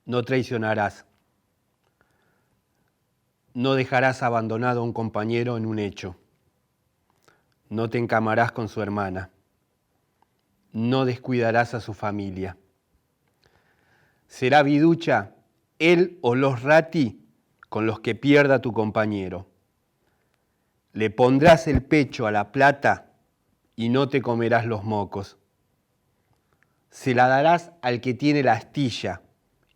No traicionarás. No dejarás abandonado a un compañero en un hecho. No te encamarás con su hermana. No descuidarás a su familia. Será viducha él o los rati con los que pierda tu compañero. Le pondrás el pecho a la plata y no te comerás los mocos. Se la darás al que tiene la astilla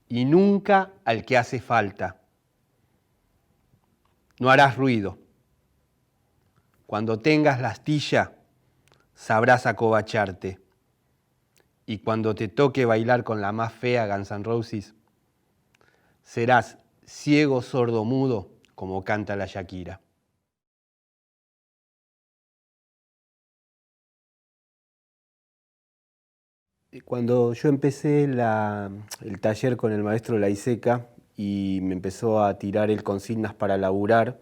y nunca al que hace falta. No harás ruido. Cuando tengas la astilla, sabrás acobacharte. Y cuando te toque bailar con la más fea Guns N' Roses, serás ciego, sordo, mudo, como canta la Shakira. Cuando yo empecé el taller con el maestro Laiseca y me empezó a tirar él consignas para laburar,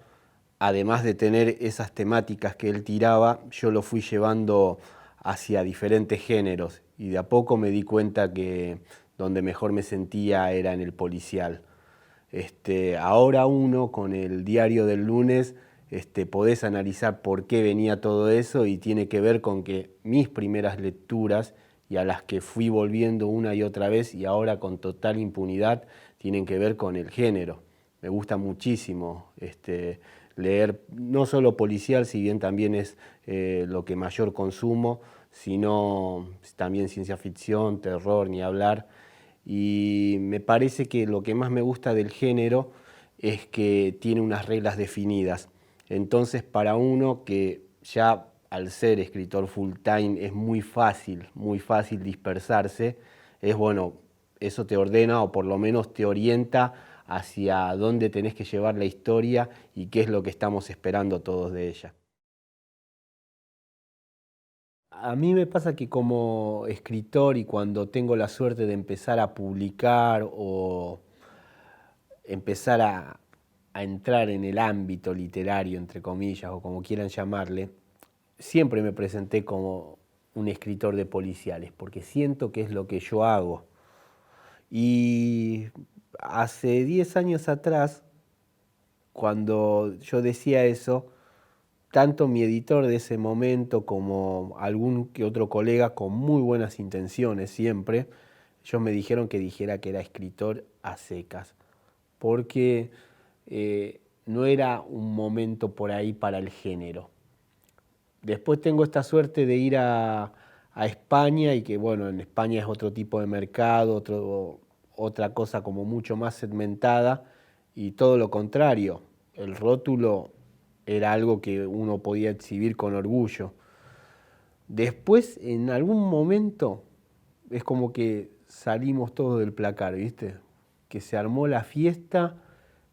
además de tener esas temáticas que él tiraba, yo lo fui llevando hacia diferentes géneros y de a poco me di cuenta que donde mejor me sentía era en el policial. Ahora uno con el diario del lunes podés analizar por qué venía todo eso y tiene que ver con que mis primeras lecturas y a las que fui volviendo una y otra vez y ahora con total impunidad tienen que ver con el género. Me gusta muchísimo leer no solo policial, si bien también es lo que mayor consumo, sino también ciencia ficción, terror, ni hablar. Y me parece que lo que más me gusta del género es que tiene unas reglas definidas. Entonces, para uno que ya al ser escritor full time es muy fácil dispersarse, es bueno, eso te ordena o por lo menos te orienta hacia dónde tenés que llevar la historia y qué es lo que estamos esperando todos de ella. A mí me pasa que como escritor y cuando tengo la suerte de empezar a publicar o empezar a entrar en el ámbito literario, entre comillas, o como quieran llamarle, siempre me presenté como un escritor de policiales, porque siento que es lo que yo hago. Y hace 10 años atrás, cuando yo decía eso, tanto mi editor de ese momento como algún que otro colega con muy buenas intenciones siempre, ellos me dijeron que dijera que era escritor a secas, porque no era un momento por ahí para el género. Después tengo esta suerte de ir a España y que bueno, en España es otro tipo de mercado, otra cosa como mucho más segmentada y todo lo contrario, el rótulo era algo que uno podía exhibir con orgullo. Después, en algún momento, es como que salimos todos del placar, ¿viste? Que se armó la fiesta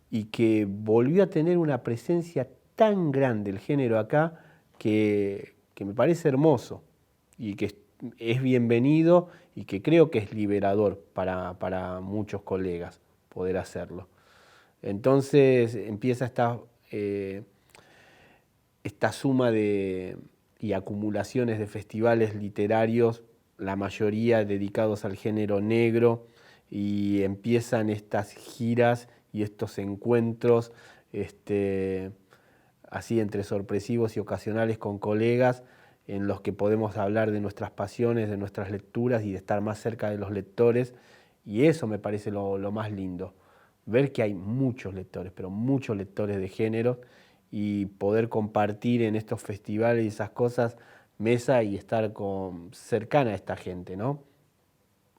y que volvió a tener una presencia tan grande el género acá que me parece hermoso y que es bienvenido y que creo que es liberador para muchos colegas poder hacerlo. Entonces empieza esta suma y acumulaciones de festivales literarios, la mayoría dedicados al género negro, y empiezan estas giras y estos encuentros así entre sorpresivos y ocasionales con colegas en los que podemos hablar de nuestras pasiones, de nuestras lecturas y de estar más cerca de los lectores, y eso me parece lo más lindo, ver que hay muchos lectores, pero muchos lectores de género, y poder compartir en estos festivales y esas cosas mesa y estar cercana a esta gente, ¿no?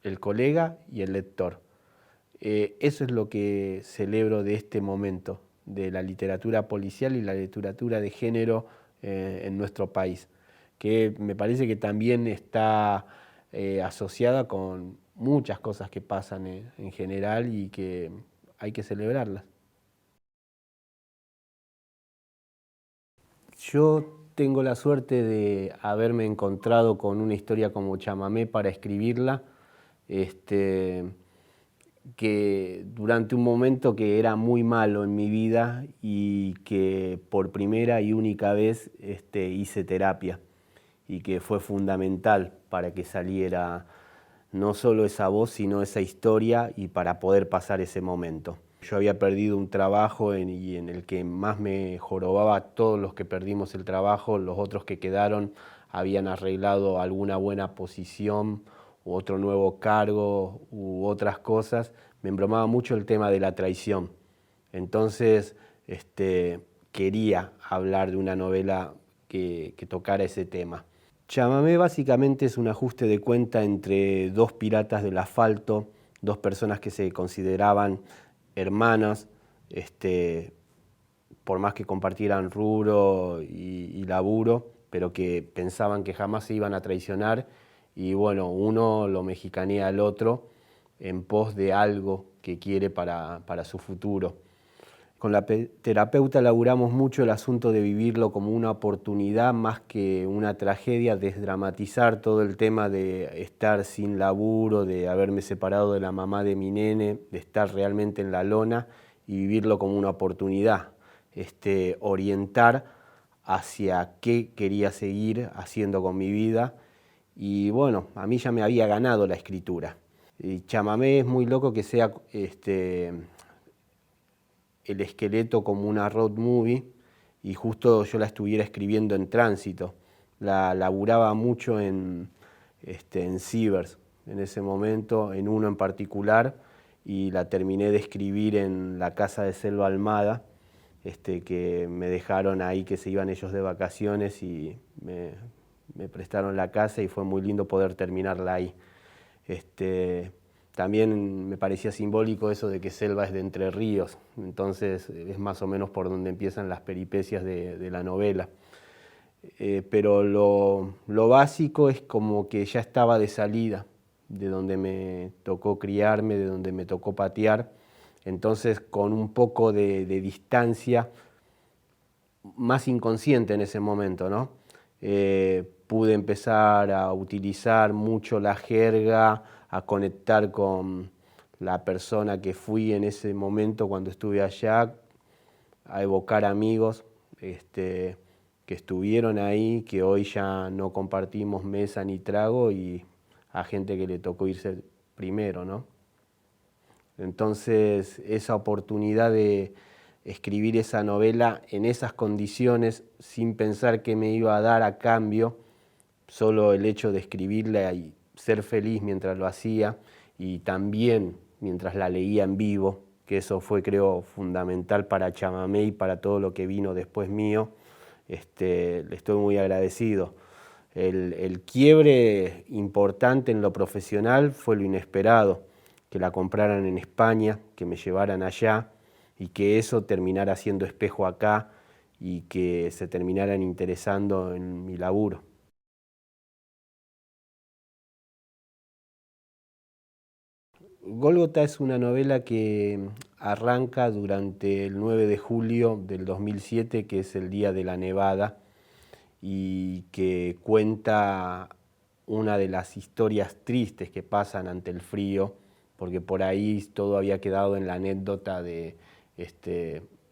El colega y el lector. Eso es lo que celebro de este momento, de la literatura policial y la literatura de género en nuestro país, que me parece que también está asociada con muchas cosas que pasan en general y que hay que celebrarlas. Yo tengo la suerte de haberme encontrado con una historia como Chamamé para escribirla, que durante un momento que era muy malo en mi vida y que por primera y única vez hice terapia y que fue fundamental para que saliera no solo esa voz, sino esa historia y para poder pasar ese momento. Yo había perdido un trabajo y en el que más me jorobaba todos los que perdimos el trabajo, los otros que quedaron habían arreglado alguna buena posición u otro nuevo cargo u otras cosas. Me embromaba mucho el tema de la traición. Entonces quería hablar de una novela que tocara ese tema. Chamamé básicamente es un ajuste de cuenta entre dos piratas del asfalto, dos personas que se consideraban hermanas, por más que compartieran rubro y laburo, pero que pensaban que jamás se iban a traicionar y bueno, uno lo mexicanea al otro en pos de algo que quiere para su futuro. Con la terapeuta laburamos mucho el asunto de vivirlo como una oportunidad más que una tragedia, desdramatizar todo el tema de estar sin laburo, de haberme separado de la mamá de mi nene, de estar realmente en la lona y vivirlo como una oportunidad, orientar hacia qué quería seguir haciendo con mi vida. Y bueno, a mí ya me había ganado la escritura. Y Chamamé es muy loco que sea el esqueleto como una road movie y justo yo la estuviera escribiendo en tránsito. La laburaba mucho en cibers en ese momento, en uno en particular, y la terminé de escribir en la casa de Selva Almada, que me dejaron ahí, que se iban ellos de vacaciones y me prestaron la casa y fue muy lindo poder terminarla ahí. También me parecía simbólico eso de que Selva es de Entre Ríos, entonces es más o menos por donde empiezan las peripecias de la novela. Pero lo básico es como que ya estaba de salida, de donde me tocó criarme, de donde me tocó patear, entonces con un poco de distancia, más inconsciente en ese momento, ¿no? Pude empezar a utilizar mucho la jerga, a conectar con la persona que fui en ese momento cuando estuve allá, a evocar amigos que estuvieron ahí, que hoy ya no compartimos mesa ni trago, y a gente que le tocó irse primero, ¿no? Entonces, esa oportunidad de escribir esa novela en esas condiciones, sin pensar qué me iba a dar a cambio, solo el hecho de escribirla y ser feliz mientras lo hacía, y también mientras la leía en vivo, que eso fue, creo, fundamental para Chamamé y para todo lo que vino después mío. Le estoy muy agradecido. El quiebre importante en lo profesional fue lo inesperado, que la compraran en España, que me llevaran allá y que eso terminara siendo espejo acá y que se terminaran interesando en mi laburo. Gólgota es una novela que arranca durante el 9 de julio del 2007, que es el día de la nevada, y que cuenta una de las historias tristes que pasan ante el frío, porque por ahí todo había quedado en la anécdota de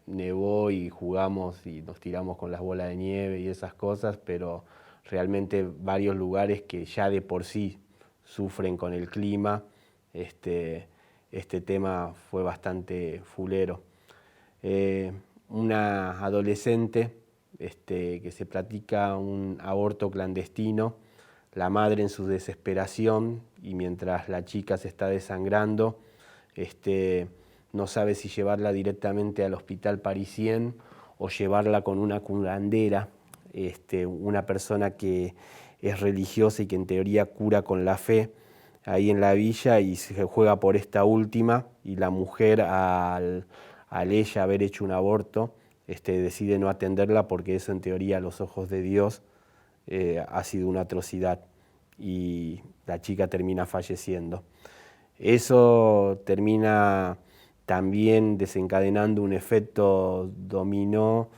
nevó y jugamos y nos tiramos con las bolas de nieve y esas cosas, pero realmente varios lugares que ya de por sí sufren con el clima, este tema fue bastante fulero. Una adolescente que se practica un aborto clandestino, la madre en su desesperación y mientras la chica se está desangrando, no sabe si llevarla directamente al hospital parisien o llevarla con una curandera, una persona que es religiosa y que en teoría cura con la fe, ahí en la villa, y se juega por esta última, y la mujer al ella haber hecho un aborto, decide no atenderla porque eso en teoría a los ojos de Dios ha sido una atrocidad y la chica termina falleciendo. Eso termina también desencadenando un efecto dominó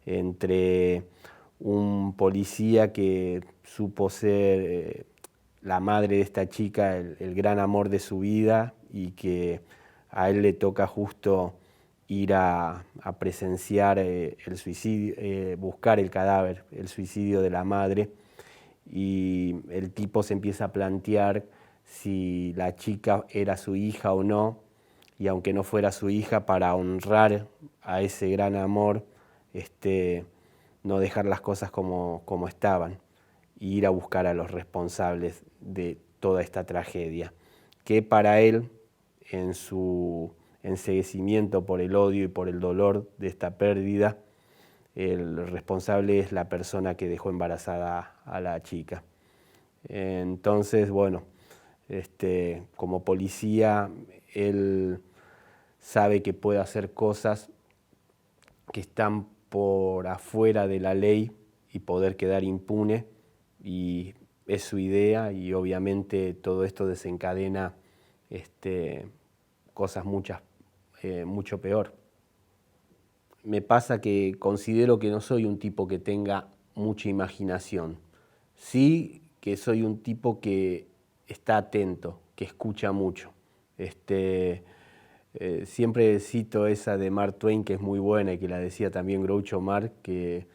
entre un policía que supo ser la madre de esta chica, el gran amor de su vida, y que a él le toca justo ir a presenciar el suicidio, buscar el cadáver, el suicidio de la madre, y el tipo se empieza a plantear si la chica era su hija o no, y aunque no fuera su hija, para honrar a ese gran amor, no dejar las cosas como estaban, e ir a buscar a los responsables de toda esta tragedia, que para él, en su enceguecimiento por el odio y por el dolor de esta pérdida, el responsable es la persona que dejó embarazada a la chica. Entonces, bueno, como policía, él sabe que puede hacer cosas que están por afuera de la ley y poder quedar impune, y es su idea, y obviamente todo esto desencadena cosas mucho peor. Me pasa que considero que no soy un tipo que tenga mucha imaginación. Sí que soy un tipo que está atento, que escucha mucho. Siempre cito esa de Mark Twain, que es muy buena y que la decía también Groucho Marx, que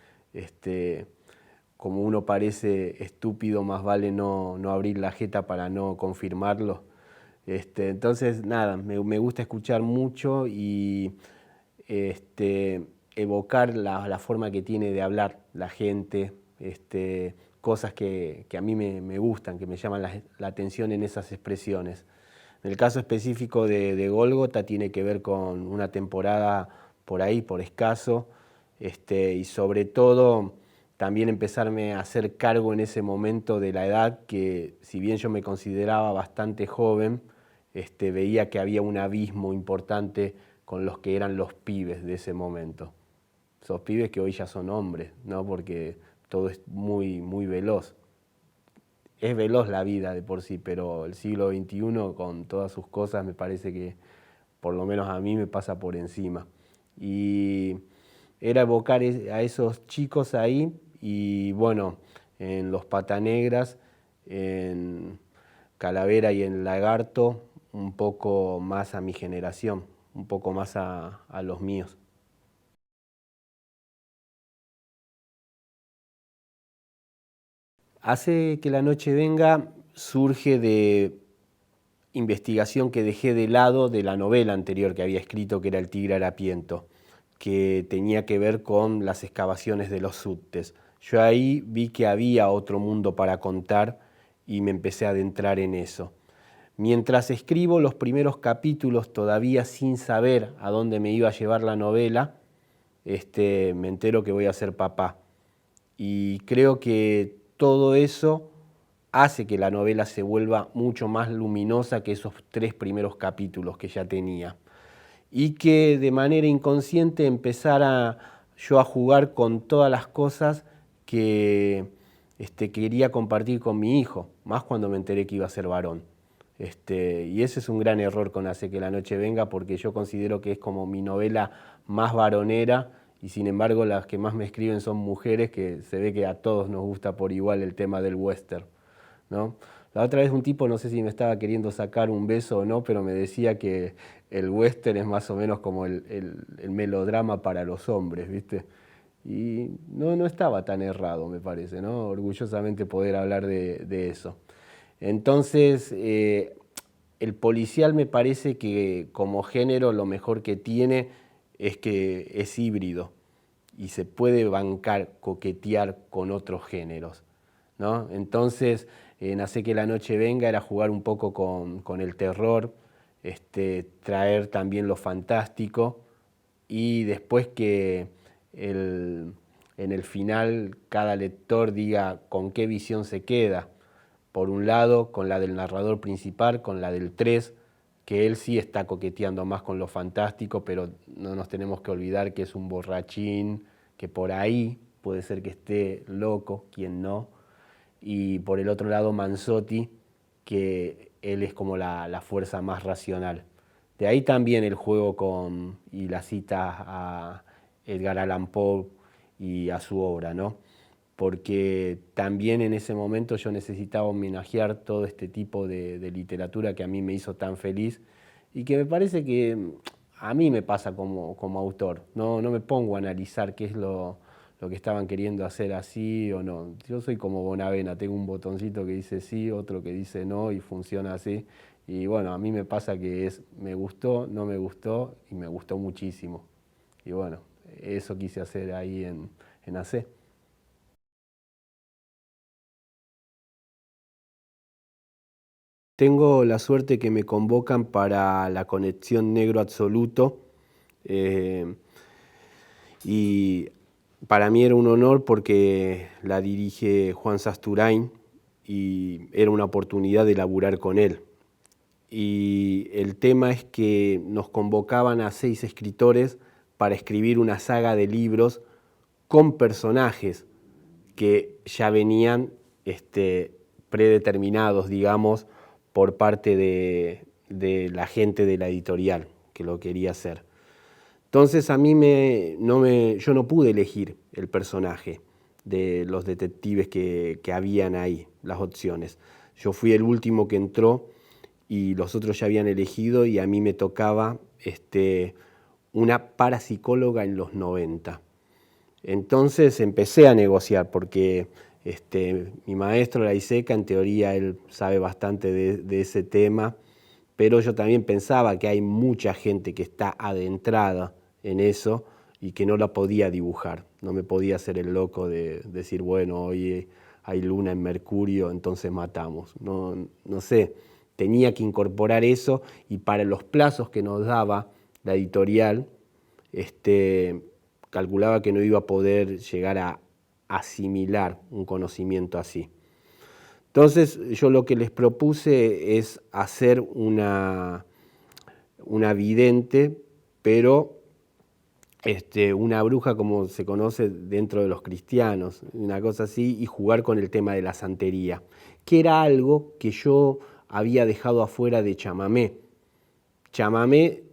como uno parece estúpido, más vale no abrir la jeta para no confirmarlo. Entonces, nada, me gusta escuchar mucho y evocar la forma que tiene de hablar la gente, cosas que a mí me gustan, que me llaman la atención en esas expresiones. En el caso específico de Gólgota tiene que ver con una temporada por ahí, por escaso, y sobre todo también empezarme a hacer cargo en ese momento de la edad que, si bien yo me consideraba bastante joven, veía que había un abismo importante con los que eran los pibes de ese momento. Esos pibes que hoy ya son hombres, ¿no? Porque todo es muy veloz. Es veloz la vida de por sí, pero el siglo XXI con todas sus cosas me parece que por lo menos a mí me pasa por encima. Y era evocar a esos chicos ahí, y bueno, en Los Patanegras, en Calavera y en Lagarto, un poco más a mi generación, un poco más a los míos. Hace que la noche venga surge de investigación que dejé de lado de la novela anterior que había escrito, que era El tigre harapiento, que tenía que ver con las excavaciones de los subtes. Yo ahí vi que había otro mundo para contar y me empecé a adentrar en eso. Mientras escribo los primeros capítulos, todavía sin saber a dónde me iba a llevar la novela, me entero que voy a ser papá. Y creo que todo eso hace que la novela se vuelva mucho más luminosa que esos 3 primeros capítulos que ya tenía. Y que de manera inconsciente empezara yo a jugar con todas las cosas que quería compartir con mi hijo, más cuando me enteré que iba a ser varón. Y ese es un gran error con Hace que la noche venga, porque yo considero que es como mi novela más varonera, y sin embargo las que más me escriben son mujeres, que se ve que a todos nos gusta por igual el tema del western, ¿no? La otra vez un tipo, no sé si me estaba queriendo sacar un beso o no, pero me decía que el western es más o menos como el melodrama para los hombres, ¿viste? Y no estaba tan errado, me parece, ¿no? Orgullosamente poder hablar de eso. Entonces, el policial me parece que como género lo mejor que tiene es que es híbrido y se puede bancar, coquetear con otros géneros, ¿no? Entonces, en Hace que la noche venga era jugar un poco con el terror, traer también lo fantástico, y después que en el final cada lector diga con qué visión se queda. Por un lado, con la del narrador principal, con la del 3, que él sí está coqueteando más con lo fantástico, pero no nos tenemos que olvidar que es un borrachín, que por ahí puede ser que esté loco, quien no. Y por el otro lado, Manzotti, que él es como la fuerza más racional. De ahí también el juego y la cita a Edgar Allan Poe y a su obra, ¿no? Porque también en ese momento yo necesitaba homenajear todo este tipo de literatura que a mí me hizo tan feliz, y que me parece que a mí me pasa como autor. No me pongo a analizar qué es lo lo que estaban queriendo hacer así o no. Yo soy como Bonavena, tengo un botoncito que dice sí, otro que dice no y funciona así. Y bueno, a mí me pasa que me gustó, no me gustó y me gustó muchísimo. Y bueno, eso quise hacer ahí en AC. Tengo la suerte que me convocan para la conexión Negro Absoluto. eh, y para mí era un honor porque la dirige Juan Sasturain y era una oportunidad de laburar con él. Y el tema es que nos convocaban a 6 escritores para escribir una saga de libros con personajes que ya venían predeterminados, digamos, por parte de la gente de la editorial que lo quería hacer. Entonces a mí yo no pude elegir el personaje de los detectives que habían ahí, las opciones. Yo fui el último que entró y los otros ya habían elegido y a mí me tocaba una parapsicóloga en los 90. Entonces empecé a negociar porque mi maestro, la ISECA, en teoría él sabe bastante de ese tema, pero yo también pensaba que hay mucha gente que está adentrada en eso y que no la podía dibujar. No me podía hacer el loco de decir, bueno, hoy hay luna en Mercurio, entonces matamos. No, no sé, tenía que incorporar eso y para los plazos que nos daba la editorial, calculaba que no iba a poder llegar a asimilar un conocimiento así. Entonces yo lo que les propuse es hacer una vidente, pero una bruja como se conoce dentro de los cristianos, una cosa así, y jugar con el tema de la santería, que era algo que yo había dejado afuera de chamamé. Chamamé,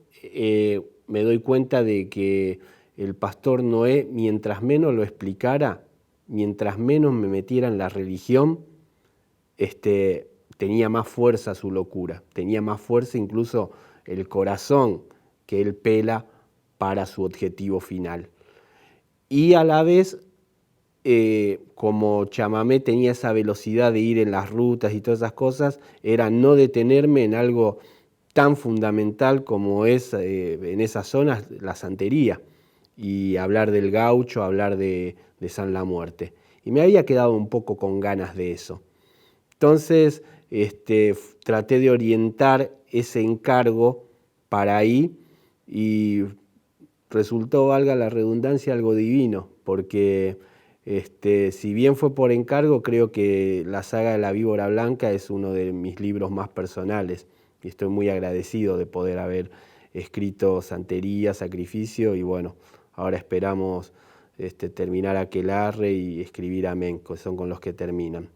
me doy cuenta de que el pastor Noé, mientras menos lo explicara, mientras menos me metiera en la religión, tenía más fuerza su locura, tenía más fuerza incluso el corazón que él pela para su objetivo final. Y a la vez, como chamamé tenía esa velocidad de ir en las rutas y todas esas cosas, era no detenerme en algo tan fundamental como es en esas zonas la santería y hablar del gaucho, hablar de San la Muerte. Y me había quedado un poco con ganas de eso. Entonces traté de orientar ese encargo para ahí y resultó, valga la redundancia, algo divino, porque si bien fue por encargo, creo que la saga de la Víbora Blanca es uno de mis libros más personales y estoy muy agradecido de poder haber escrito Santería, Sacrificio y bueno, ahora esperamos terminar Aquelarre y escribir Amén, que son con los que terminan.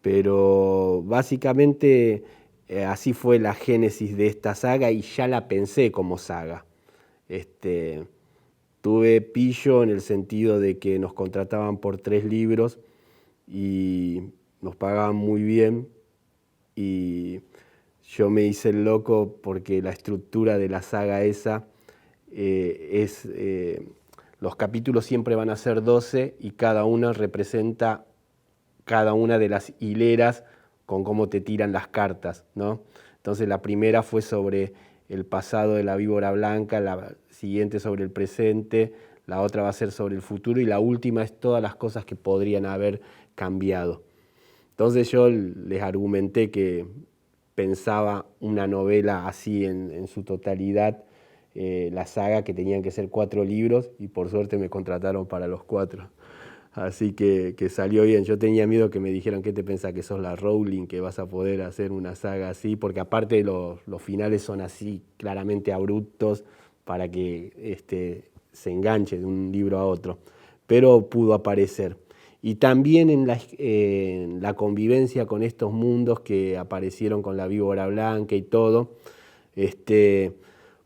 Pero básicamente así fue la génesis de esta saga y ya la pensé como saga. Tuve pillo en el sentido de que nos contrataban por 3 libros y nos pagaban muy bien y yo me hice el loco porque la estructura de la saga esa los capítulos siempre van a ser 12 y cada uno representa cada una de las hileras con cómo te tiran las cartas, ¿no? Entonces la primera fue sobre el pasado de la víbora blanca, la siguiente sobre el presente, la otra va a ser sobre el futuro y la última es todas las cosas que podrían haber cambiado. Entonces yo les argumenté que pensaba una novela así en su totalidad, la saga, que tenían que ser 4 libros y por suerte me contrataron para los 4. Así que salió bien. Yo tenía miedo que me dijeran, ¿qué te pensás que sos la Rowling, que vas a poder hacer una saga así? Porque aparte los finales son así claramente abruptos para que se enganche de un libro a otro. Pero pudo aparecer. Y también en la convivencia con estos mundos que aparecieron con la víbora blanca y todo,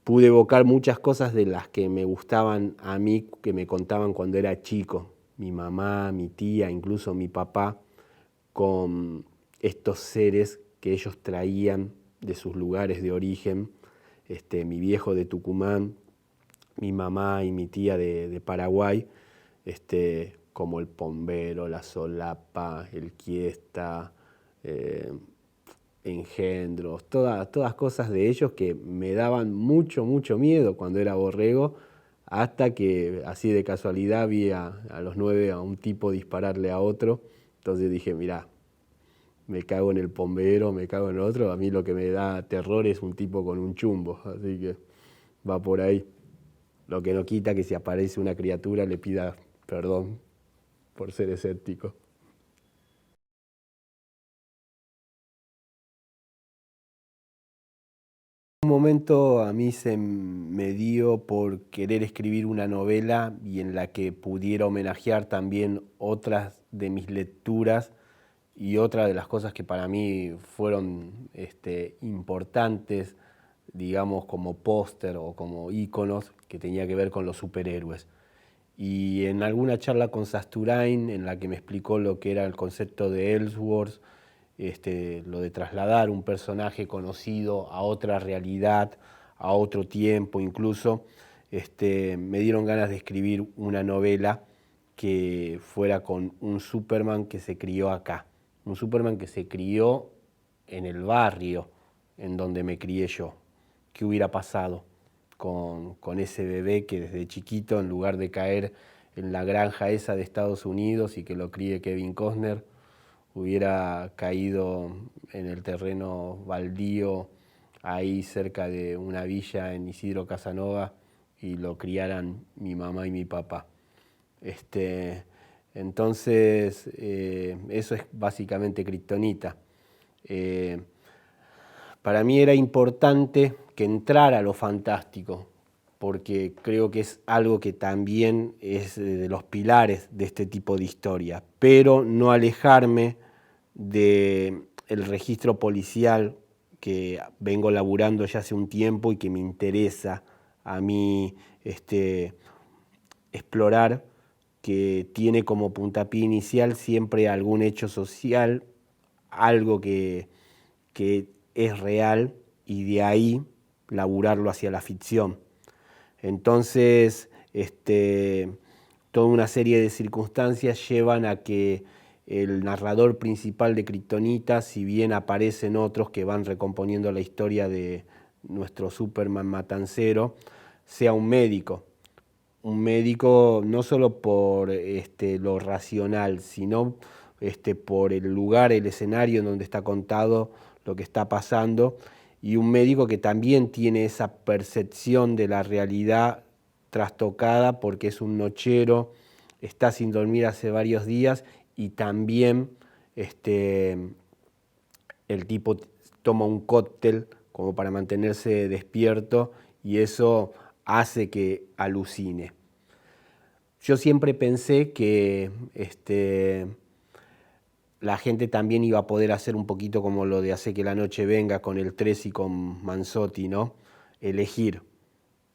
pude evocar muchas cosas de las que me gustaban a mí, que me contaban cuando era chico. Mi mamá, mi tía, incluso mi papá, con estos seres que ellos traían de sus lugares de origen, mi viejo de Tucumán, mi mamá y mi tía de Paraguay, como el Pombero, la Solapa, el Quiesta, Engendros, todas cosas de ellos que me daban mucho miedo cuando era borrego, hasta que así de casualidad vi a los 9 a un tipo dispararle a otro. Entonces dije, mirá, me cago en el Pombero, me cago en el otro, a mí lo que me da terror es un tipo con un chumbo, así que va por ahí. Lo que no quita que si aparece una criatura le pida perdón por ser escéptico. Un momento a mí se me dio por querer escribir una novela y en la que pudiera homenajear también otras de mis lecturas y otra de las cosas que para mí fueron importantes, digamos como póster o como íconos, que tenía que ver con los superhéroes. Y en alguna charla con Sasturain, en la que me explicó lo que era el concepto de Ellsworth, lo de trasladar un personaje conocido a otra realidad, a otro tiempo incluso, me dieron ganas de escribir una novela que fuera con un Superman que se crió acá, un Superman que se crió en el barrio en donde me crié yo. ¿Qué hubiera pasado con ese bebé que desde chiquito, en lugar de caer en la granja esa de Estados Unidos y que lo críe Kevin Costner, hubiera caído en el terreno baldío ahí cerca de una villa en Isidro Casanova y lo criaran mi mamá y mi papá? Entonces, eso es básicamente Kriptonita. Para mí era importante que entrara lo fantástico, porque creo que es algo que también es de los pilares de este tipo de historia, pero no alejarme del registro policial que vengo laburando ya hace un tiempo y que me interesa a mí explorar, que tiene como puntapié inicial siempre algún hecho social, algo que es real, y de ahí laburarlo hacia la ficción. Entonces, toda una serie de circunstancias llevan a que el narrador principal de Kriptonita, si bien aparecen otros que van recomponiendo la historia de nuestro Superman matancero, sea un médico no solo por lo racional, sino por el lugar, el escenario en donde está contado lo que está pasando, y un médico que también tiene esa percepción de la realidad trastocada porque es un nochero, está sin dormir hace varios días y también el tipo toma un cóctel como para mantenerse despierto y eso hace que alucine. Yo siempre pensé que la gente también iba a poder hacer un poquito como lo de Hace que la noche venga con el 3 y con Manzotti, ¿no? Elegir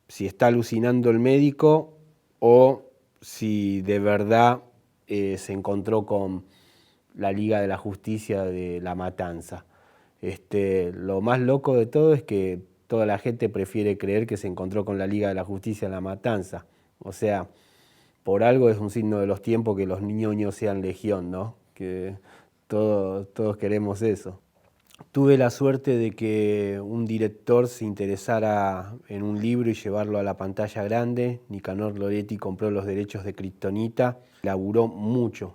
si está alucinando el médico o si de verdad se encontró con la Liga de la Justicia de La Matanza. Lo más loco de todo es que toda la gente prefiere creer que se encontró con la Liga de la Justicia en La Matanza. O sea, por algo es un signo de los tiempos que los ñoños sean legión, ¿no? Que todos queremos eso. Tuve la suerte de que un director se interesara en un libro y llevarlo a la pantalla grande. Nicanor Loretti compró los derechos de Kriptonita. Laburó mucho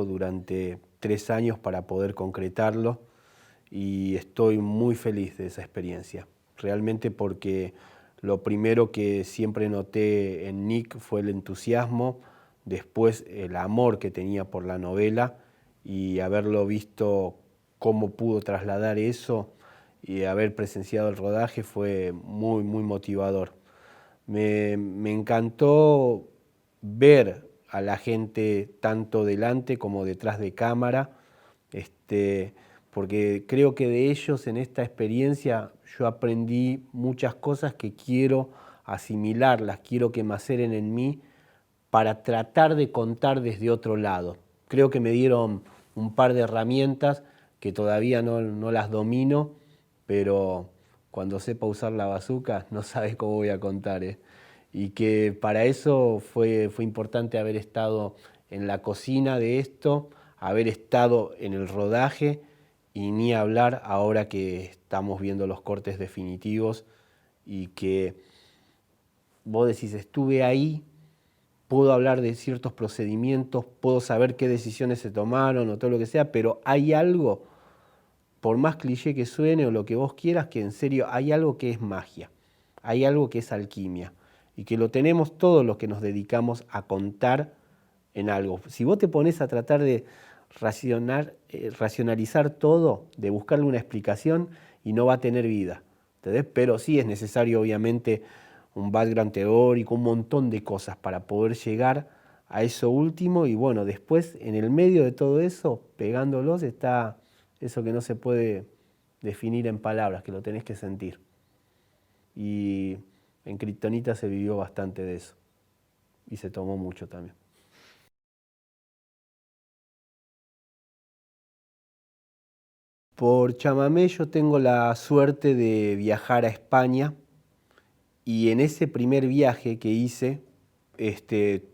durante 3 años para poder concretarlo y estoy muy feliz de esa experiencia. Realmente porque lo primero que siempre noté en Nick fue el entusiasmo, después el amor que tenía por la novela y haberlo visto cómo pudo trasladar eso y haber presenciado el rodaje fue muy motivador. Me encantó ver a la gente tanto delante como detrás de cámara, porque creo que de ellos en esta experiencia yo aprendí muchas cosas que quiero asimilarlas, quiero que maceren en mí para tratar de contar desde otro lado. Creo que me dieron un par de herramientas que todavía no las domino, pero cuando sepa usar la bazuca no sabes cómo voy a contar, ¿eh? y que para eso fue importante haber estado en la cocina de esto, haber estado en el rodaje y ni hablar ahora que estamos viendo los cortes definitivos y que vos decís, estuve ahí, puedo hablar de ciertos procedimientos, puedo saber qué decisiones se tomaron o todo lo que sea, pero hay algo, por más cliché que suene o lo que vos quieras, que en serio hay algo que es magia, hay algo que es alquimia y que lo tenemos todos los que nos dedicamos a contar en algo. Si vos te pones a tratar de racionalizar todo, de buscarle una explicación y no va a tener vida, ¿entendés? Pero sí es necesario obviamente un background teórico, un montón de cosas para poder llegar a eso último y bueno, después en el medio de todo eso, pegándolos, está eso que no se puede definir en palabras, que lo tenés que sentir. Y en Kriptonita se vivió bastante de eso y se tomó mucho también. Por chamamé yo tengo la suerte de viajar a España y en ese primer viaje que hice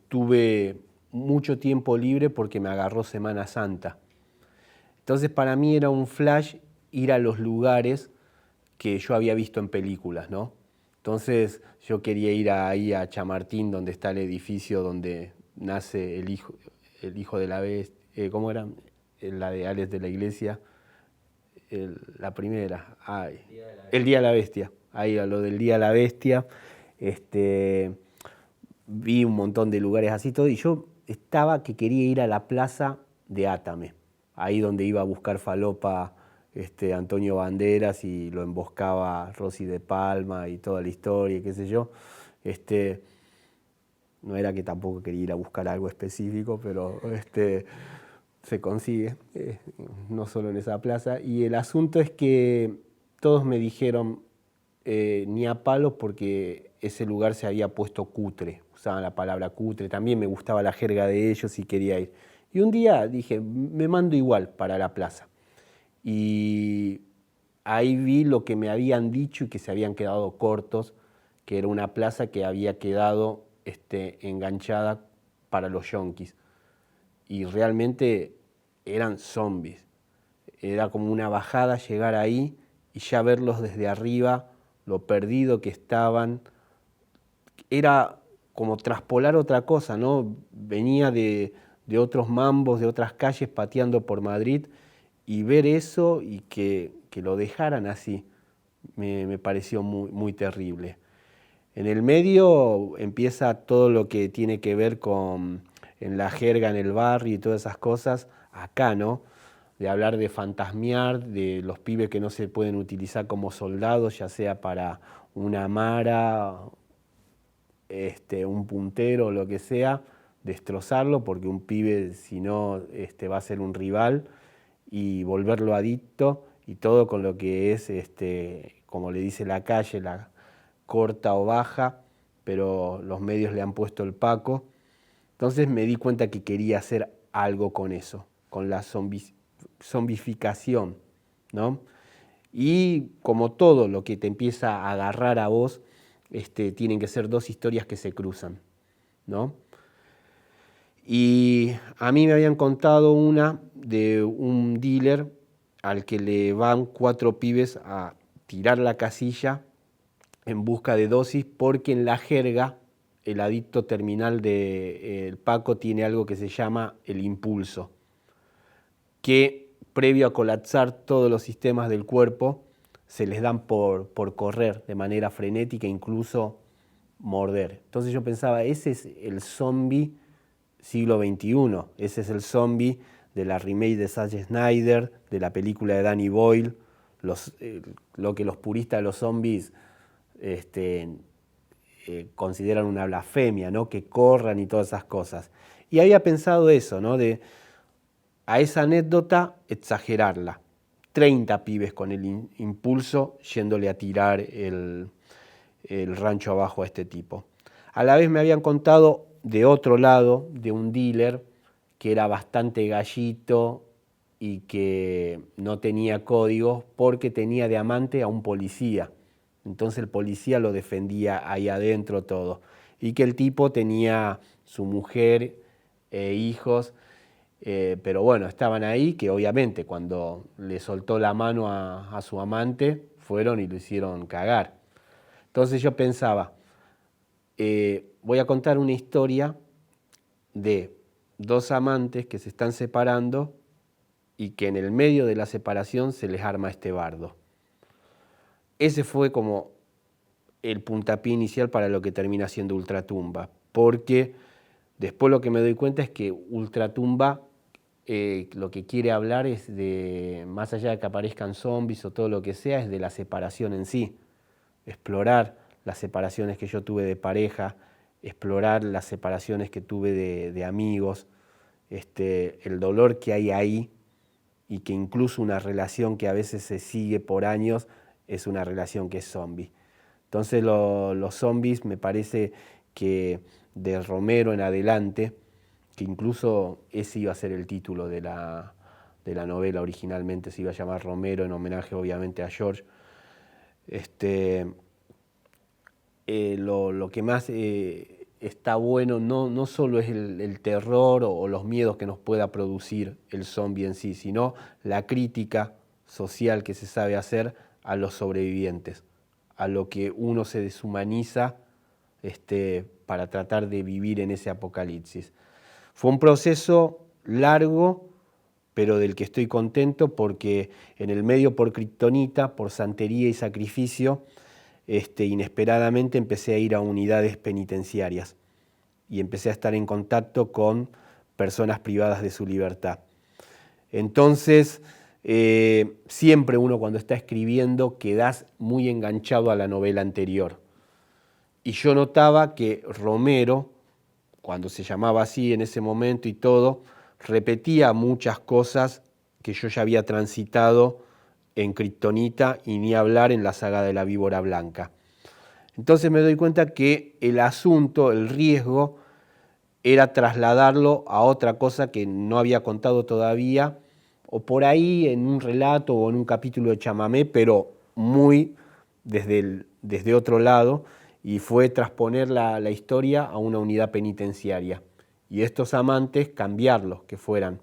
tuve mucho tiempo libre porque me agarró Semana Santa. Entonces para mí era un flash ir a los lugares que yo había visto en películas, ¿no? Entonces yo quería ir ahí a Chamartín, donde está el edificio donde nace el hijo de la bestia, ¿cómo era? La de Alex de la Iglesia, la primera, ay, el Día de la Bestia, ahí a lo del Día de la Bestia, vi un montón de lugares así todo, y yo estaba que quería ir a la plaza de Átame, ahí donde iba a buscar falopa Antonio Banderas y lo emboscaba Rosy de Palma y toda la historia, y qué sé yo. No era que tampoco quería ir a buscar algo específico, pero se consigue, no solo en esa plaza. Y el asunto es que todos me dijeron ni a palos porque ese lugar se había puesto cutre, usaban la palabra cutre, también me gustaba la jerga de ellos y quería ir. Y un día dije, me mando igual para la plaza. Y ahí vi lo que me habían dicho y que se habían quedado cortos, que era una plaza que había quedado enganchada para los yonkis. Y realmente eran zombies. Era como una bajada llegar ahí y ya verlos desde arriba, lo perdido que estaban. Era como traspolar otra cosa, ¿no? Venía de otros mambos, de otras calles pateando por Madrid y ver eso y que lo dejaran así me pareció muy, muy terrible. En el medio empieza todo lo que tiene que ver con en la jerga en el barrio y todas esas cosas, acá, ¿no? De hablar de fantasmear, de los pibes que no se pueden utilizar como soldados, ya sea para una mara, un puntero o lo que sea, destrozarlo, porque un pibe si no va a ser un rival, y volverlo adicto, y todo con lo que es, como le dice la calle, la corta o baja, pero los medios le han puesto el paco. Entonces me di cuenta que quería hacer algo con eso, con la zombificación, ¿no? Y como todo lo que te empieza a agarrar a vos, tienen que ser dos historias que se cruzan, ¿no? Y a mí me habían contado una de un dealer al que le van 4 pibes a tirar la casilla en busca de dosis porque en la jerga el adicto terminal del Paco tiene algo que se llama el impulso, que previo a colapsar todos los sistemas del cuerpo se les dan por correr de manera frenética, incluso morder. Entonces yo pensaba, ese es el zombie siglo XXI, ese es el zombie de la remake de Zack Snyder, de la película de Danny Boyle, lo que los puristas de los zombies consideran una blasfemia, ¿no? Que corran y todas esas cosas. Y había pensado eso, ¿no? De a esa anécdota exagerarla. 30 pibes con el impulso yéndole a tirar el rancho abajo a este tipo. A la vez me habían contado de otro lado, de un dealer que era bastante gallito y que no tenía códigos porque tenía de amante a un policía. Entonces el policía lo defendía ahí adentro todo. y que el tipo tenía su mujer e hijos, pero bueno, estaban ahí, que obviamente cuando le soltó la mano a su amante, fueron y lo hicieron cagar. Entonces yo pensaba, voy a contar una historia de dos amantes que se están separando y que en el medio de la separación se les arma este bardo. Ese fue como el puntapié inicial para lo que termina siendo Ultratumba, porque después lo que me doy cuenta es que Ultratumba lo que quiere hablar es de, más allá de que aparezcan zombies o todo lo que sea, es de la separación en sí, explorar las separaciones que yo tuve de pareja, explorar las separaciones que tuve de amigos, el dolor que hay ahí, y que incluso una relación que a veces se sigue por años es una relación que es zombie. Entonces los zombies me parece que de Romero en adelante, que incluso ese iba a ser el título de la novela originalmente, se iba a llamar Romero en homenaje obviamente a George, lo que más está bueno no solo es el terror o los miedos que nos pueda producir el zombie en sí, sino la crítica social que se sabe hacer a los sobrevivientes, a lo que uno se deshumaniza para tratar de vivir en ese apocalipsis. Fue un proceso largo, pero del que estoy contento porque en el medio, por kriptonita, por santería y sacrificio, inesperadamente empecé a ir a unidades penitenciarias y empecé a estar en contacto con personas privadas de su libertad. Entonces, siempre uno cuando está escribiendo quedás muy enganchado a la novela anterior. Y yo notaba que Romero, cuando se llamaba así en ese momento y todo, repetía muchas cosas que yo ya había transitado en Kriptonita y ni hablar en la saga de la víbora blanca. Entonces me doy cuenta que el asunto, el riesgo, era trasladarlo a otra cosa que no había contado todavía, o por ahí en un relato o en un capítulo de chamamé, pero muy desde otro lado, y fue transponer la historia a una unidad penitenciaria. Y estos amantes cambiarlos, que fueran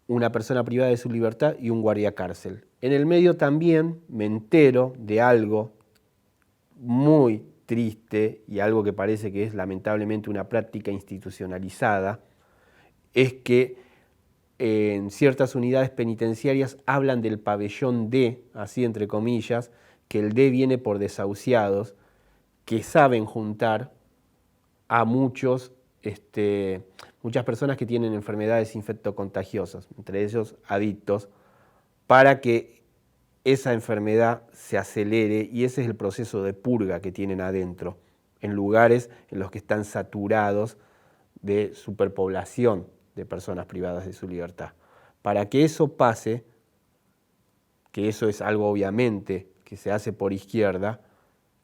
una persona privada de su libertad y un guardiacárcel. En el medio también me entero de algo muy triste y algo que parece que es lamentablemente una práctica institucionalizada, es que en ciertas unidades penitenciarias hablan del pabellón D, así entre comillas, que el D viene por desahuciados, que saben juntar a muchas personas que tienen enfermedades infectocontagiosas, entre ellos adictos, para que esa enfermedad se acelere, y ese es el proceso de purga que tienen adentro, en lugares en los que están saturados de superpoblación de personas privadas de su libertad. Para que eso pase, que eso es algo obviamente que se hace por izquierda,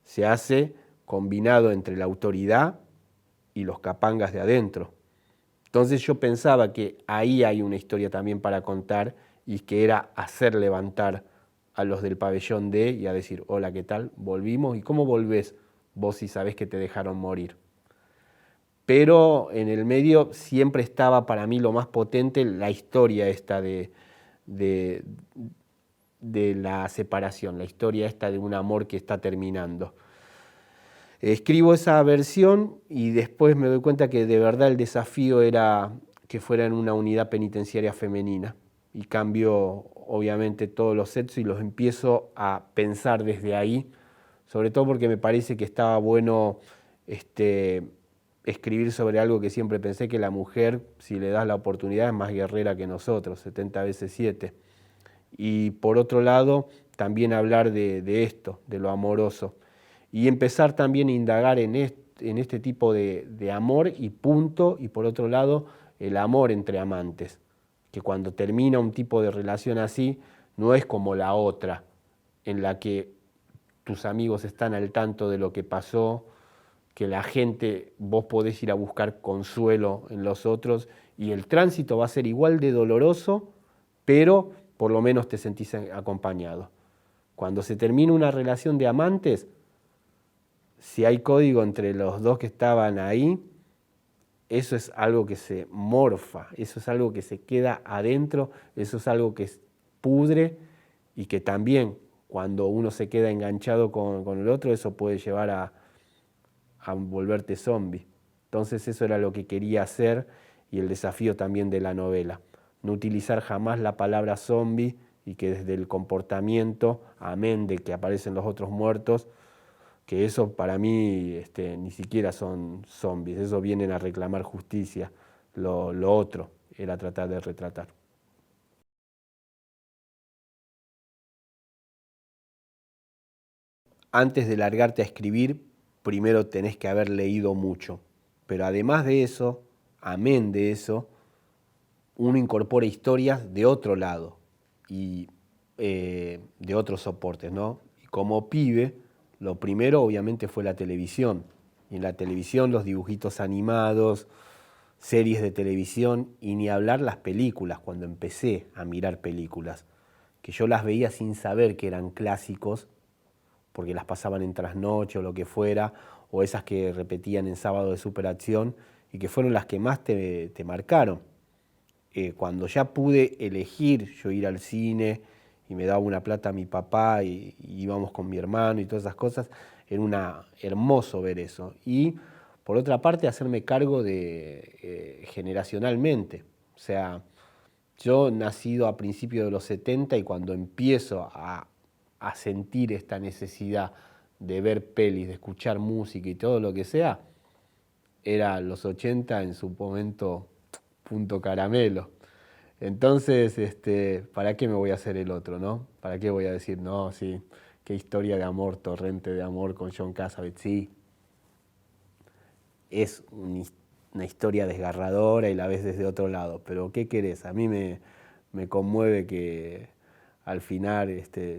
se hace combinado entre la autoridad y los capangas de adentro. Entonces yo pensaba que ahí hay una historia también para contar, y que era hacer levantar a los del pabellón D y a decir, hola, ¿qué tal? ¿Volvimos? ¿Y cómo volvés vos si sabés que te dejaron morir? Pero en el medio siempre estaba para mí lo más potente la historia esta de la separación, la historia esta de un amor que está terminando. Escribo esa versión y después me doy cuenta que de verdad el desafío era que fuera en una unidad penitenciaria femenina, y cambio obviamente todos los sexos y los empiezo a pensar desde ahí, sobre todo porque me parece que estaba bueno escribir sobre algo que siempre pensé, que la mujer, si le das la oportunidad, es más guerrera que nosotros, 70 veces 7. Y por otro lado, también hablar de esto, de lo amoroso, y empezar también a indagar en este tipo de amor y punto, y por otro lado, el amor entre amantes, que cuando termina un tipo de relación así, no es como la otra, en la que tus amigos están al tanto de lo que pasó, que la gente, vos podés ir a buscar consuelo en los otros, y el tránsito va a ser igual de doloroso, pero por lo menos te sentís acompañado. Cuando se termina una relación de amantes, si hay código entre los dos que estaban ahí, eso es algo que se morfa, eso es algo que se queda adentro, eso es algo que pudre y que también cuando uno se queda enganchado con el otro, eso puede llevar a volverte zombie. Entonces eso era lo que quería hacer y el desafío también de la novela. No utilizar jamás la palabra zombie y que desde el comportamiento, amén de que aparecen los otros muertos, que eso para mí ni siquiera son zombies, eso vienen a reclamar justicia. Lo otro era tratar de retratar. Antes de largarte a escribir, primero tenés que haber leído mucho. Pero además de eso, amén de eso, uno incorpora historias de otro lado y de otros soportes, ¿no? Y como pibe, lo primero obviamente fue la televisión. Y en la televisión los dibujitos animados, series de televisión y ni hablar las películas, cuando empecé a mirar películas, que yo las veía sin saber que eran clásicos, porque las pasaban en trasnoche o lo que fuera, o esas que repetían en Sábado de Superacción, y que fueron las que más te marcaron. Cuando ya pude elegir yo ir al cine y me daba una plata a mi papá y íbamos con mi hermano y todas esas cosas, era hermoso ver eso. Y por otra parte hacerme cargo de generacionalmente. O sea, yo nacido a principios de los 70 y cuando empiezo a sentir esta necesidad de ver pelis, de escuchar música y todo lo que sea, era los 80 en su momento punto caramelo. Entonces, ¿para qué me voy a hacer el otro, no? ¿Para qué voy a decir, no, sí, qué historia de amor, torrente de amor con John Cassavetes? Sí, es una historia desgarradora y la ves desde otro lado, pero ¿qué querés? A mí me conmueve que al final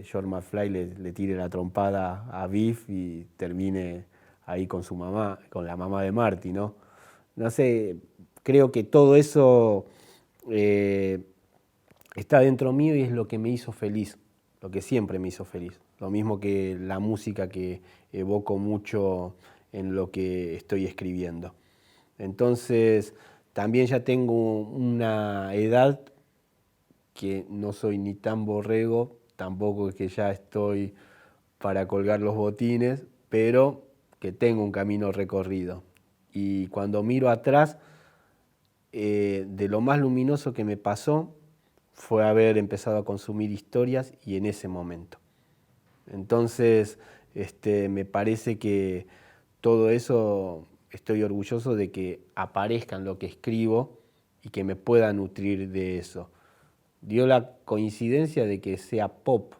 George McFly le tire la trompada a Biff y termine ahí con su mamá, con la mamá de Marty, ¿no? No sé, creo que todo eso eh, está dentro mío y es lo que me hizo feliz, lo que siempre me hizo feliz. Lo mismo que la música que evoco mucho en lo que estoy escribiendo. Entonces, también ya tengo una edad que no soy ni tan borrego, tampoco es que ya estoy para colgar los botines, pero que tengo un camino recorrido. Y cuando miro atrás, de lo más luminoso que me pasó fue haber empezado a consumir historias y en ese momento. Entonces, me parece que todo eso estoy orgulloso de que aparezca en lo que escribo y que me pueda nutrir de eso. Dio la coincidencia de que sea pop.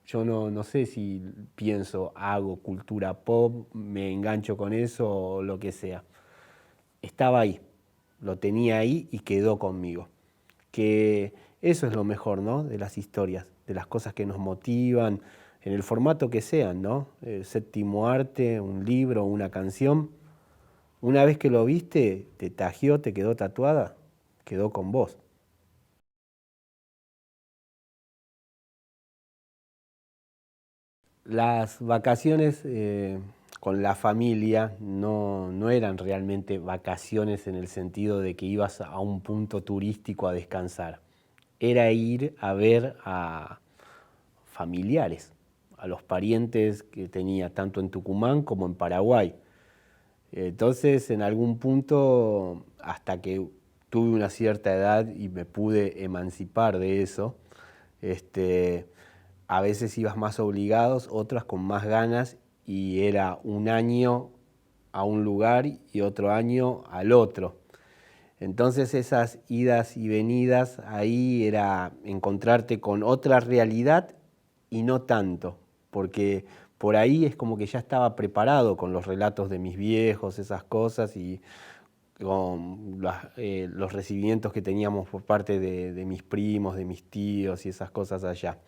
Yo no sé si pienso, hago cultura pop, me engancho con eso o lo que sea. Estaba ahí, lo tenía ahí y quedó conmigo. Que eso es lo mejor, ¿no? De las historias, de las cosas que nos motivan, en el formato que sean, ¿no? El séptimo arte, un libro, una canción. Una vez que lo viste, te tajió, te quedó tatuada, quedó con vos. Las vacaciones con la familia no eran realmente vacaciones en el sentido de que ibas a un punto turístico a descansar. Era ir a ver a familiares, a los parientes que tenía tanto en Tucumán como en Paraguay. Entonces, en algún punto, hasta que tuve una cierta edad y me pude emancipar de eso, este, a veces ibas más obligados, otras con más ganas, y era un año a un lugar y otro año al otro. Entonces esas idas y venidas ahí era encontrarte con otra realidad y no tanto, porque por ahí es como que ya estaba preparado con los relatos de mis viejos, esas cosas, y con los recibimientos que teníamos por parte de mis primos, de mis tíos y esas cosas allá.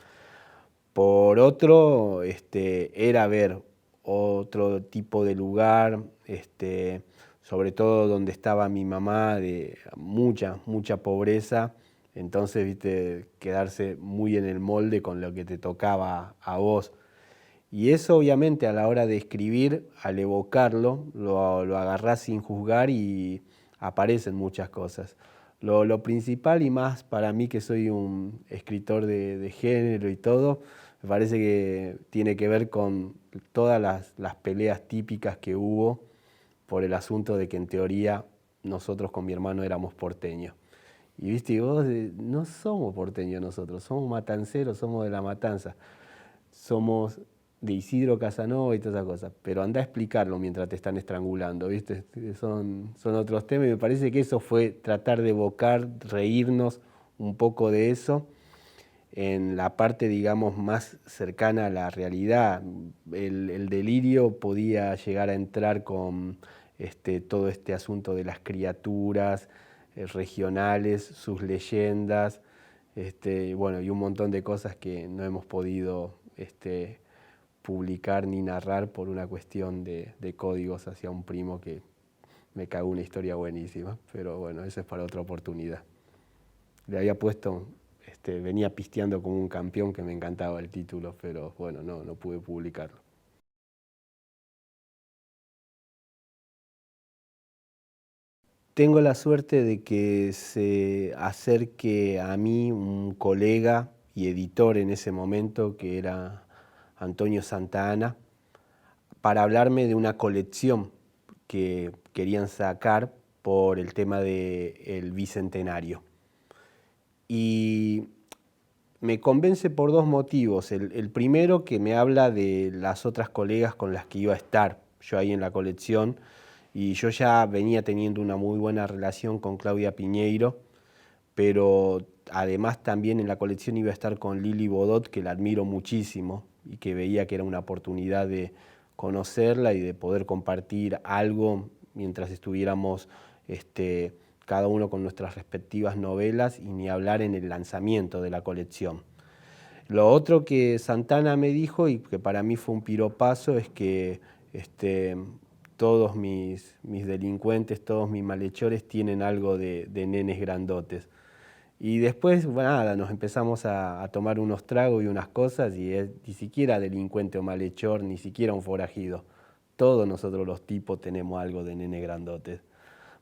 Por otro, era ver otro tipo de lugar, sobre todo donde estaba mi mamá, de mucha pobreza. Entonces, viste, quedarse muy en el molde con lo que te tocaba a vos. Y eso obviamente a la hora de escribir, al evocarlo, lo agarrás sin juzgar y aparecen muchas cosas. Lo principal y más para mí que soy un escritor de género y todo, me parece que tiene que ver con todas las peleas típicas que hubo por el asunto de que en teoría nosotros con mi hermano éramos porteños. Y viste, y vos no somos porteños nosotros, somos matanceros, somos de La Matanza, somos de Isidro Casanova y todas esas cosas, pero anda a explicarlo mientras te están estrangulando, ¿viste? Son otros temas y me parece que eso fue tratar de evocar, reírnos un poco de eso en la parte, digamos, más cercana a la realidad. El delirio podía llegar a entrar con todo este asunto de las criaturas regionales, sus leyendas, bueno, y un montón de cosas que no hemos podido publicar ni narrar por una cuestión de códigos hacia un primo que me cagó una historia buenísima, pero bueno, eso es para otra oportunidad. Le había puesto, venía pisteando como un campeón que me encantaba el título, pero bueno, no pude publicarlo. Tengo la suerte de que se acerque a mí un colega y editor en ese momento, que era Antonio Santana, para hablarme de una colección que querían sacar por el tema del bicentenario. Y me convence por dos motivos. El primero, que me habla de las otras colegas con las que iba a estar yo ahí en la colección, y yo ya venía teniendo una muy buena relación con Claudia Piñeiro, pero además también en la colección iba a estar con Lili Bodot, que la admiro muchísimo y que veía que era una oportunidad de conocerla y de poder compartir algo mientras estuviéramos cada uno con nuestras respectivas novelas, y ni hablar en el lanzamiento de la colección. Lo otro que Santana me dijo, y que para mí fue un piropazo, es que todos mis delincuentes, todos mis malhechores tienen algo de nenes grandotes. Y después, bueno, nada, nos empezamos a tomar unos tragos y unas cosas, y es ni siquiera delincuente o malhechor, ni siquiera un forajido. Todos nosotros los tipos tenemos algo de nene grandotes.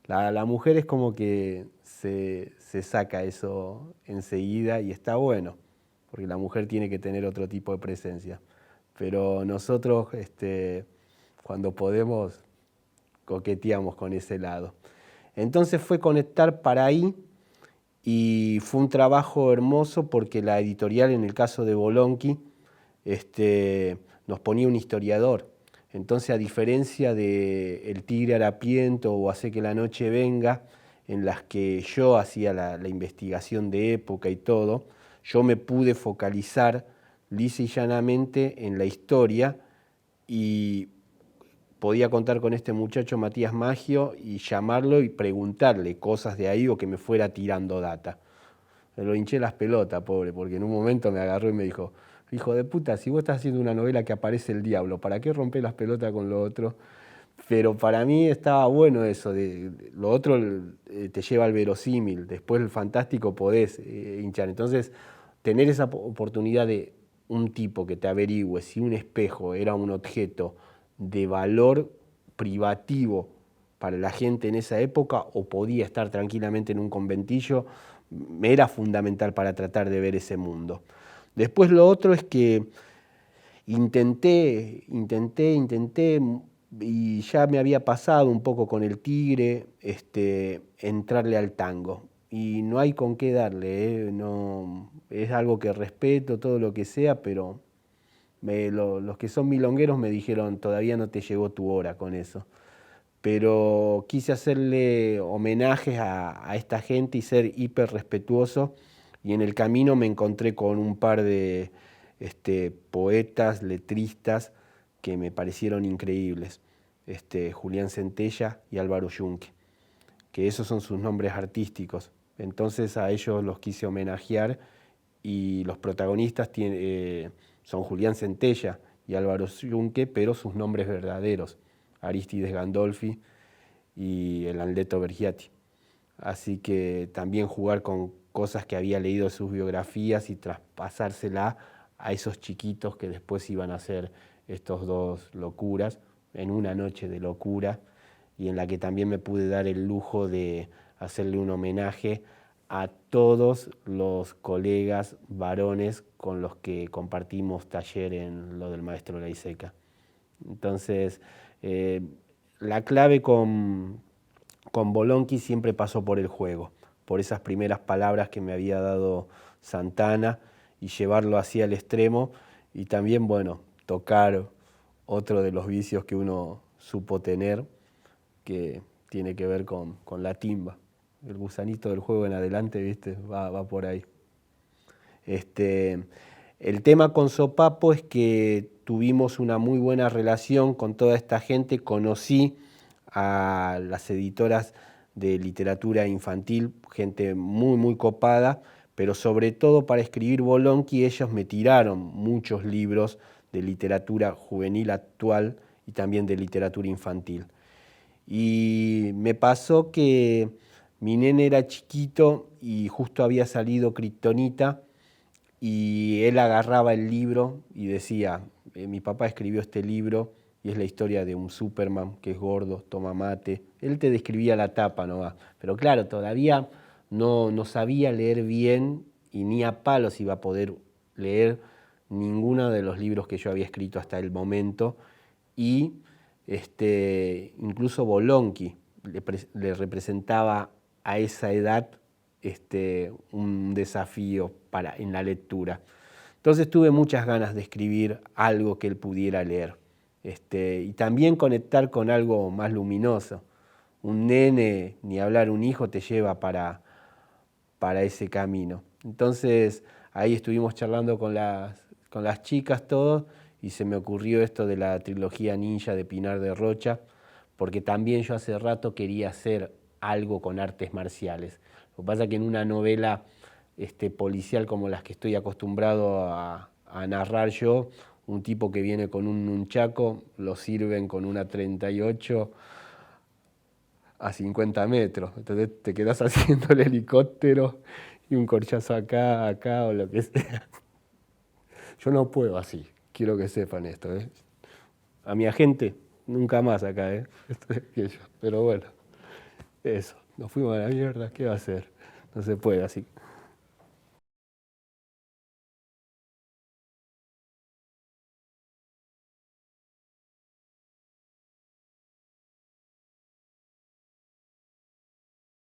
La mujer es como que se saca eso enseguida y está bueno, porque la mujer tiene que tener otro tipo de presencia. Pero nosotros, cuando podemos, coqueteamos con ese lado. Entonces fue conectar para ahí, y fue un trabajo hermoso porque la editorial, en el caso de Bolonqui, nos ponía un historiador. Entonces, a diferencia de El Tigre Harapiento o Hace que la noche venga, en las que yo hacía la investigación de época y todo, yo me pude focalizar lisa y llanamente en la historia, y podía contar con este muchacho Matías Maggio y llamarlo y preguntarle cosas de ahí, o que me fuera tirando data. Me lo hinché las pelotas, pobre, porque en un momento me agarró y me dijo: hijo de puta, si vos estás haciendo una novela que aparece el diablo, ¿para qué rompés las pelotas con lo otro? Pero para mí estaba bueno eso, lo otro te lleva al verosímil, después el fantástico podés hinchar. Entonces, tener esa oportunidad de un tipo que te averigüe si un espejo era un objeto de valor privativo para la gente en esa época, o podía estar tranquilamente en un conventillo, me era fundamental para tratar de ver ese mundo. Después lo otro es que intenté, y ya me había pasado un poco con El Tigre, entrarle al tango. Y no hay con qué darle, no, es algo que respeto, todo lo que sea, pero los que son milongueros me dijeron: todavía no te llegó tu hora con eso. Pero quise hacerle homenajes a esta gente y ser hiper respetuoso, y en el camino me encontré con un par de poetas, letristas, que me parecieron increíbles, Julián Centella y Álvaro Yunque, que esos son sus nombres artísticos. Entonces a ellos los quise homenajear, y los protagonistas son Julián Centella y Álvaro Yunque, pero sus nombres verdaderos: Aristides Gandolfi y el Anleto Bergiati. Así que también jugar con cosas que había leído de sus biografías y traspasársela a esos chiquitos que después iban a ser estos dos locuras, en una noche de locura, y en la que también me pude dar el lujo de hacerle un homenaje a todos los colegas varones con los que compartimos taller en lo del maestro Laiseca. Entonces, la clave con Bolonqui siempre pasó por el juego, por esas primeras palabras que me había dado Santana y llevarlo así al extremo, y también, bueno, tocar otro de los vicios que uno supo tener, que tiene que ver con la timba. El gusanito del juego en adelante, ¿viste? Va por ahí. El tema con Sopapo es que tuvimos una muy buena relación con toda esta gente. Conocí a las editoras de literatura infantil, gente muy, muy copada, pero sobre todo para escribir Bolonqui ellos me tiraron muchos libros de literatura juvenil actual y también de literatura infantil. Y me pasó que mi nene era chiquito y justo había salido Kryptonita, y él agarraba el libro y decía, mi papá escribió este libro y es la historia de un Superman que es gordo, toma mate. Él te describía la tapa nomás, pero claro, todavía no sabía leer bien y ni a palos iba a poder leer ninguno de los libros que yo había escrito hasta el momento, y incluso Bolonqui le representaba a esa edad un desafío en la lectura. Entonces tuve muchas ganas de escribir algo que él pudiera leer, y también conectar con algo más luminoso. Un nene, ni hablar un hijo, te lleva para ese camino. Entonces ahí estuvimos charlando con las chicas todos, y se me ocurrió esto de la trilogía ninja de Pinar de Rocha, porque también yo hace rato quería hacer algo con artes marciales. Lo que pasa es que en una novela policial como las que estoy acostumbrado a narrar yo, un tipo que viene con un nunchaco, lo sirven con una 38 a 50 metros. Entonces te quedás haciendo el helicóptero y un corchazo acá o lo que sea. Yo no puedo así, quiero que sepan esto, ¿eh? A mi agente, nunca más acá, ¿eh? Pero bueno, eso, nos fuimos a la mierda, ¿qué va a hacer? No se puede así.